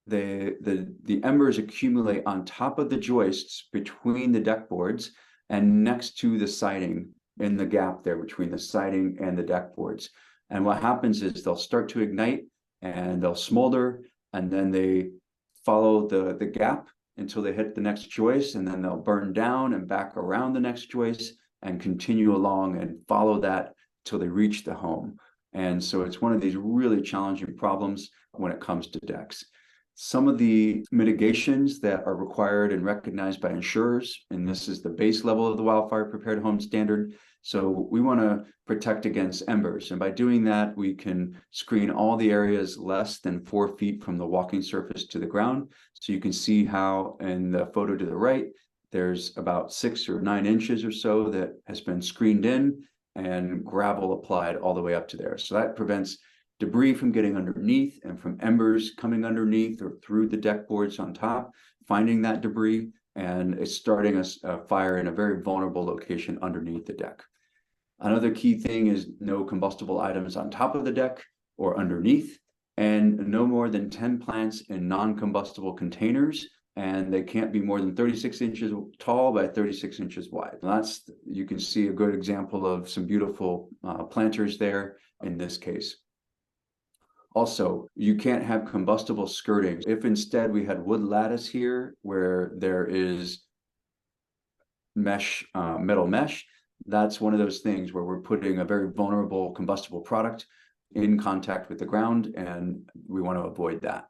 the embers accumulate on top of the joists between the deck boards and next to the siding, in the gap there between the siding and the deck boards. And what happens is they'll start to ignite and they'll smolder, and then they follow the gap until they hit the next joist, and then they'll burn down and back around the next joist and continue along and follow that till they reach the home. And so it's one of these really challenging problems when it comes to decks. Some of the mitigations that are required and recognized by insurers, and this is the base level of the Wildfire Prepared Home Standard. So we want to protect against embers. And by doing that, we can screen all the areas less than 4 feet from the walking surface to the ground. So you can see how in the photo to the right, there's about 6 or 9 inches or so that has been screened in, and gravel applied all the way up to there. So that prevents debris from getting underneath and from embers coming underneath or through the deck boards on top, finding that debris, and it's starting a fire in a very vulnerable location underneath the deck. Another key thing is no combustible items on top of the deck or underneath, and no more than 10 plants in non-combustible containers, and they can't be more than 36 inches tall by 36 inches wide. And that's, you can see a good example of some beautiful planters there in this case. Also, you can't have combustible skirting. If instead we had wood lattice here where there is mesh, metal mesh, that's one of those things where we're putting a very vulnerable combustible product in contact with the ground, and we want to avoid that.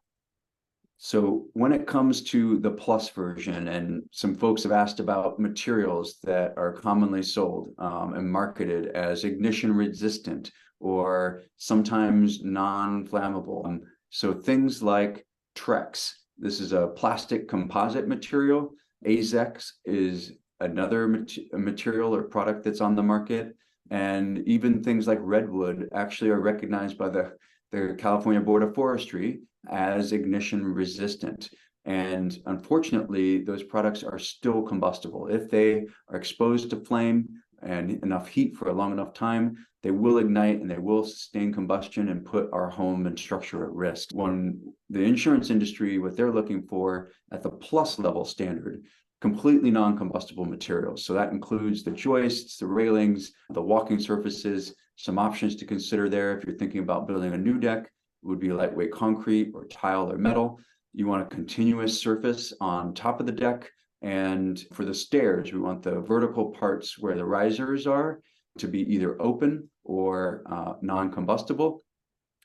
So when it comes to the plus version, and some folks have asked about materials that are commonly sold and marketed as ignition resistant or sometimes non-flammable. So things like Trex, this is a plastic composite material. AZEX is another material or product that's on the market. And even things like redwood actually are recognized by the California Board of Forestry as ignition resistant. And unfortunately, those products are still combustible. If they are exposed to flame and enough heat for a long enough time, they will ignite and they will sustain combustion and put our home and structure at risk. When the insurance industry, what they're looking for at the plus level standard, completely non-combustible materials. So that includes the joists, the railings, the walking surfaces. Some options to consider there if you're thinking about building a new deck would be lightweight concrete or tile or metal. You want a continuous surface on top of the deck. And for the stairs, we want the vertical parts where the risers are to be either open or non-combustible.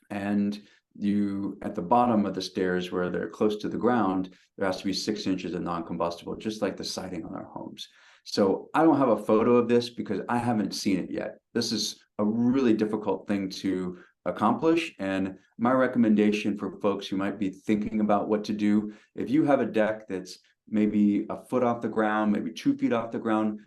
And you, at the bottom of the stairs where they're close to the ground, there has to be 6 inches of non-combustible, just like the siding on our homes. So I don't have a photo of this because I haven't seen it yet. This is a really difficult thing to accomplish. And my recommendation for folks who might be thinking about what to do, if you have a deck that's maybe a foot off the ground, maybe 2 feet off the ground,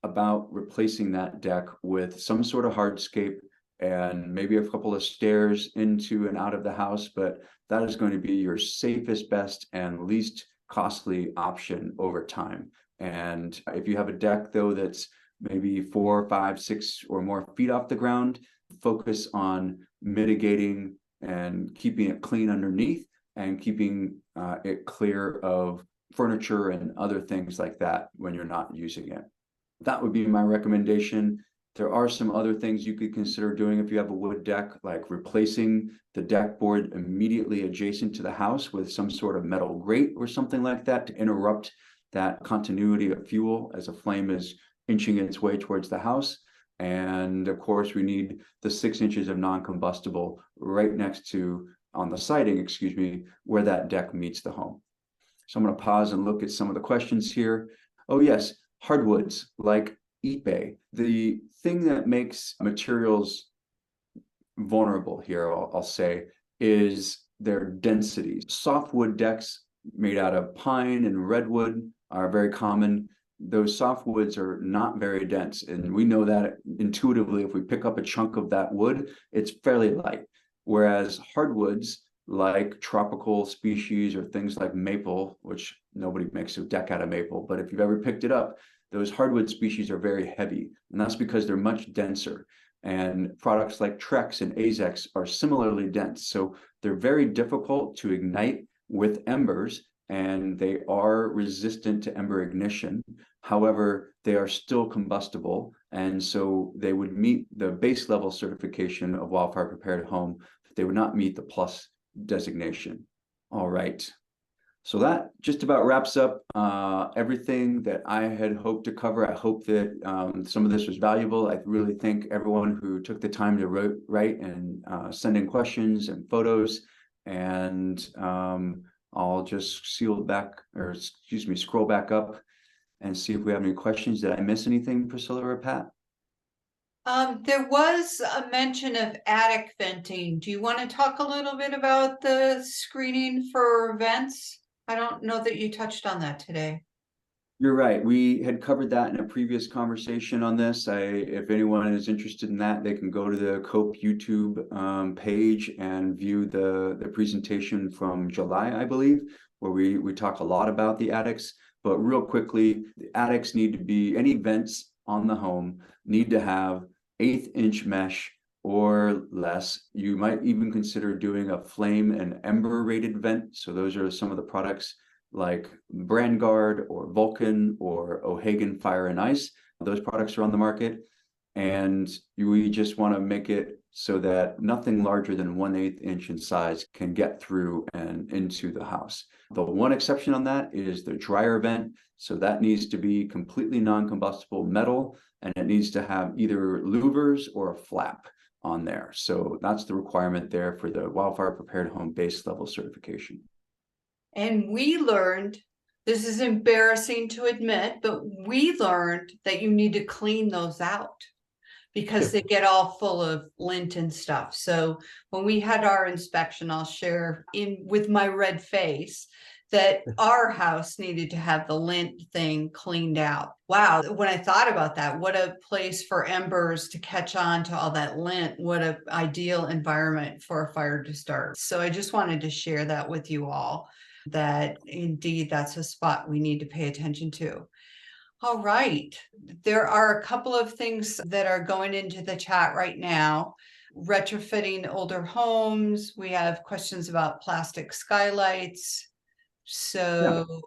about replacing that deck with some sort of hardscape and maybe a couple of stairs into and out of the house, but that is going to be your safest, best, and least costly option over time. And if you have a deck though that's maybe 4, 5, 6 or more feet off the ground, focus on mitigating and keeping it clean underneath and keeping it clear of furniture and other things like that when you're not using it. That would be my recommendation. There are some other things you could consider doing if you have a wood deck, like replacing the deck board immediately adjacent to the house with some sort of metal grate or something like that to interrupt that continuity of fuel as a flame is inching its way towards the house. And of course, we need the 6 inches of non-combustible right next to, on the siding, excuse me, where that deck meets the home. So I'm going to pause and look at some of the questions here. Oh yes, hardwoods like Ipe. The thing that makes materials vulnerable here, I'll say, is their density. Softwood decks made out of pine and redwood are very common. Those softwoods are not very dense, and we know that intuitively. If we pick up a chunk of that wood, it's fairly light, whereas hardwoods like tropical species or things like maple, which nobody makes a deck out of maple, but if you've ever picked it up, those hardwood species are very heavy, and that's because they're much denser. And products like Trex and AZEX are similarly dense, so they're very difficult to ignite with embers, and they are resistant to ember ignition. However, they are still combustible, and so they would meet the base level certification of wildfire prepared home. They would not meet the plus designation. All right. So that just about wraps up everything that I had hoped to cover. I hope that some of this was valuable. I really thank everyone who took the time to write and send in questions and photos. And I'll just scroll back up and see if we have any questions. Did I miss anything, Priscilla or Pat? There was a mention of attic venting. Do you want to talk a little bit about the screening for vents? I don't know that you touched on that today. You're right. We had covered that in a previous conversation on this. If anyone is interested in that, they can go to the COPE YouTube page and view the presentation from July, I believe, where we talk a lot about the attics. But real quickly, the attics need to be, any vents on the home need to have 1/8-inch mesh or less. You might even consider doing a flame and ember rated vent. So those are some of the products like Brand Guard or Vulcan or O'Hagan Fire and Ice. Those products are on the market. And we just want to make it so that nothing larger than 1/8 inch in size can get through and into the house. The one exception on that is the dryer vent. So that needs to be completely non-combustible metal, and it needs to have either louvers or a flap on there. So that's the requirement there for the Wildfire Prepared Home base level certification. And we learned, this is embarrassing to admit, but we learned that you need to clean those out because they get all full of lint and stuff. So when we had our inspection, I'll share in with my red face that our house needed to have the lint thing cleaned out. Wow, when I thought about that, what a place for embers to catch on to all that lint. What an ideal environment for a fire to start. So I just wanted to share that with you all, that indeed that's a spot we need to pay attention to. All right, there are a couple of things that are going into the chat right now. Retrofitting older homes. We have questions about plastic skylights. So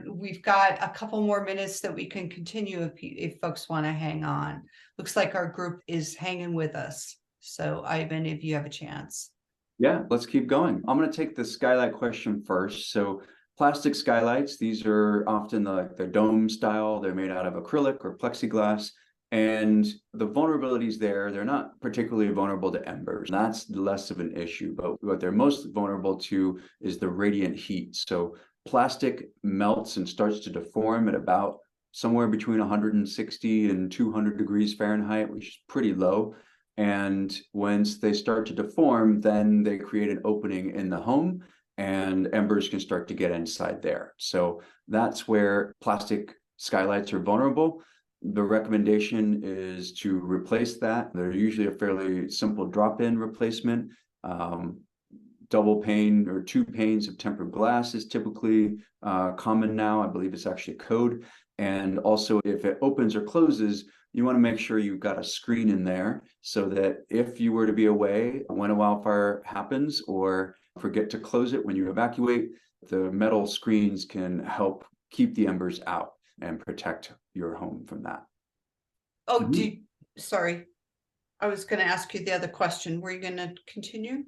we've got a couple more minutes that we can continue if folks want to hang on. Looks like our group is hanging with us. So Ivan, if you have a chance. Yeah, let's keep going. I'm going to take the skylight question first. So plastic skylights, these are often the dome style. They're made out of acrylic or plexiglass. And the vulnerabilities there, they're not particularly vulnerable to embers. That's less of an issue, but what they're most vulnerable to is the radiant heat. So plastic melts and starts to deform at about somewhere between 160 and 200 degrees Fahrenheit, which is pretty low. And once they start to deform, then they create an opening in the home and embers can start to get inside there. So that's where plastic skylights are vulnerable. The recommendation is to replace that. They're usually a fairly simple drop-in replacement. Double pane or 2 panes of tempered glass is typically common now. I believe it's actually code. And also if it opens or closes, you want to make sure you've got a screen in there so that if you were to be away when a wildfire happens or forget to close it when you evacuate, the metal screens can help keep the embers out and protect your home from that. Oh, sorry. I was going to ask you the other question. Were you going to continue?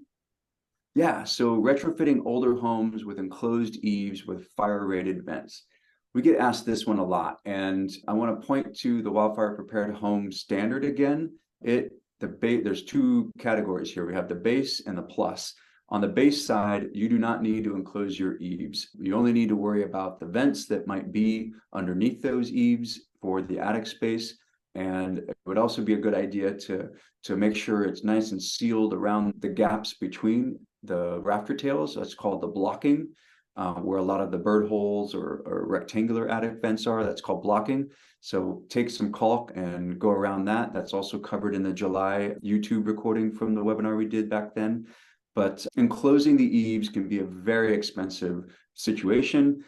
Yeah, so retrofitting older homes with enclosed eaves with fire-rated vents. We get asked this one a lot, and I want to point to the Wildfire Prepared Home Standard again. There's 2 categories here. We have the base and the plus. On the base side, you do not need to enclose your eaves. You only need to worry about the vents that might be underneath those eaves for the attic space. And it would also be a good idea to make sure it's nice and sealed around the gaps between the rafter tails. That's called the blocking, where a lot of the bird holes or rectangular attic vents are. That's called blocking. So take some caulk and go around that. That's also covered in the July YouTube recording from the webinar we did back then. But enclosing the eaves can be a very expensive situation.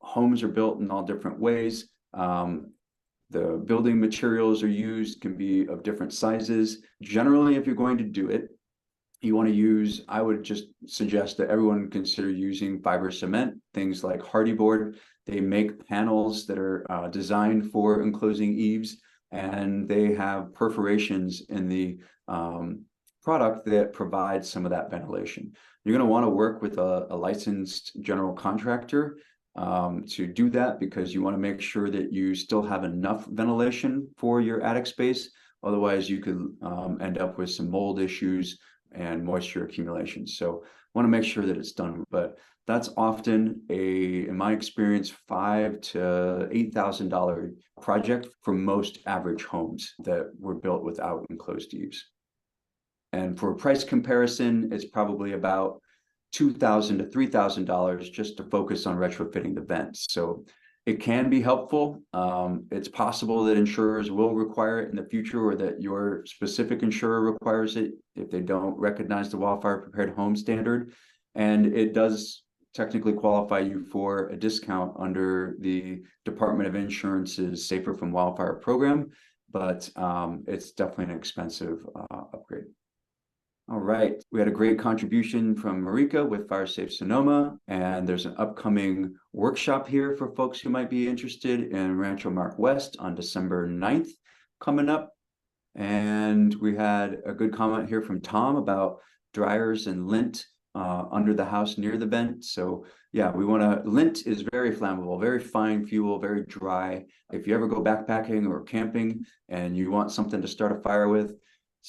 Homes are built in all different ways. The building materials are used can be of different sizes. Generally, if you're going to do it, you want to use, I would just suggest that everyone consider using fiber cement, things like hardy board. They make panels that are designed for enclosing eaves, and they have perforations in the product that provides some of that ventilation. You're going to want to work with a licensed general contractor to do that, because you want to make sure that you still have enough ventilation for your attic space. Otherwise, you could end up with some mold issues and moisture accumulation. So want to make sure that it's done. But that's often in my experience, $5,000 to $8,000 project for most average homes that were built without enclosed eaves. And for a price comparison, it's probably about $2,000 to $3,000 just to focus on retrofitting the vents. So it can be helpful. It's possible that insurers will require it in the future, or that your specific insurer requires it if they don't recognize the Wildfire Prepared Home Standard. And it does technically qualify you for a discount under the Department of Insurance's Safer from Wildfire program, but it's definitely an expensive upgrade. All right, we had a great contribution from Marika with Fire Safe Sonoma, and there's an upcoming workshop here for folks who might be interested in Rancho Mark West on December 9th coming up. And we had a good comment here from Tom about dryers and lint under the house near the vent. So yeah, lint is very flammable, very fine fuel, very dry. If you ever go backpacking or camping and you want something to start a fire with,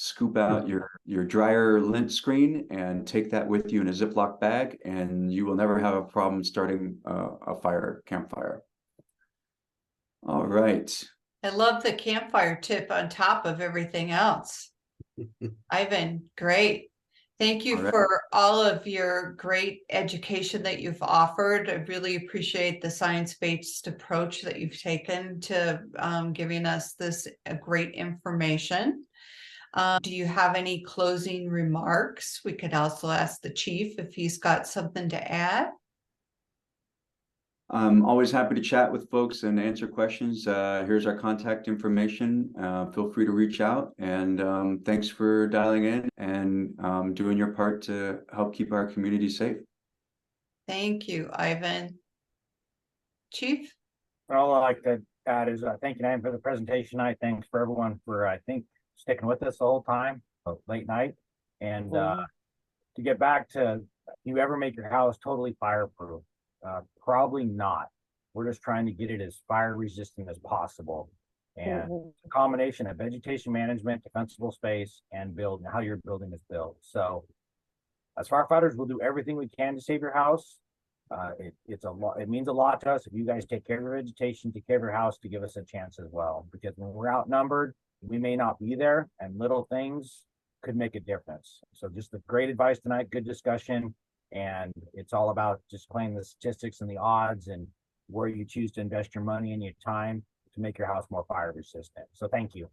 scoop out your dryer lint screen and take that with you in a Ziploc bag, and you will never have a problem starting a campfire. All right. I love the campfire tip on top of everything else. Ivan, great. Thank you for all of your great education that you've offered. I really appreciate the science-based approach that you've taken to giving us this great information. Do you have any closing remarks? We could also ask the chief if he's got something to add. I'm always happy to chat with folks and answer questions. Here's our contact information. Feel free to reach out, and thanks for dialing in and doing your part to help keep our community safe. Thank you, Ivan. Chief? All I'd like to add is thank you, Ivan, for the presentation. Thanks for everyone for, sticking with us the whole time, late night. And to get back to, do you ever make your house totally fireproof? Probably not. We're just trying to get it as fire resistant as possible. And a combination of vegetation management, defensible space, and how your building is built. So as firefighters, we'll do everything we can to save your house. It's a lot. It means a lot to us if you guys take care of your vegetation, take care of your house, to give us a chance as well. Because when we're outnumbered, we may not be there, and little things could make a difference. So just the great advice tonight, good discussion, and it's all about just playing the statistics and the odds and where you choose to invest your money and your time to make your house more fire resistant. So thank you.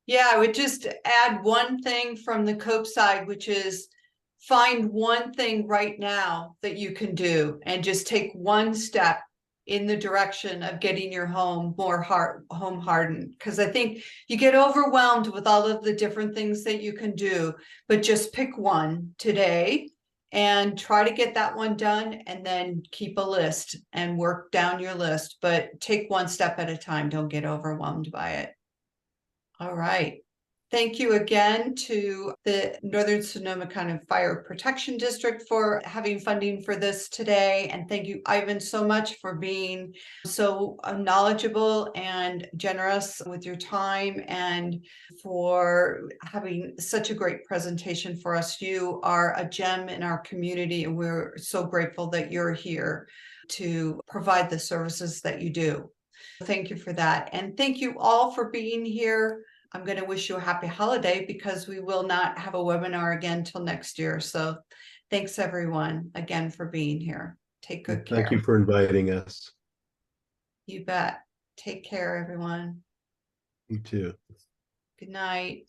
Yeah, I would just add one thing from the COPE side, which is find one thing right now that you can do and just take one step in the direction of getting your home more home hardened. Because I think you get overwhelmed with all of the different things that you can do, but just pick one today and try to get that one done, and then keep a list and work down your list, but take one step at a time. Don't get overwhelmed by it. All right. Thank you again to the Northern Sonoma County Fire Protection District for having funding for this today. And thank you, Ivan, so much for being so knowledgeable and generous with your time, and for having such a great presentation for us. You are a gem in our community, and we're so grateful that you're here to provide the services that you do. Thank you for that. And thank you all for being here. I'm going to wish you a happy holiday, because we will not have a webinar again till next year. So thanks everyone again for being here. Take good care. Thank you for inviting us. You bet. Take care, everyone. You too. Good night.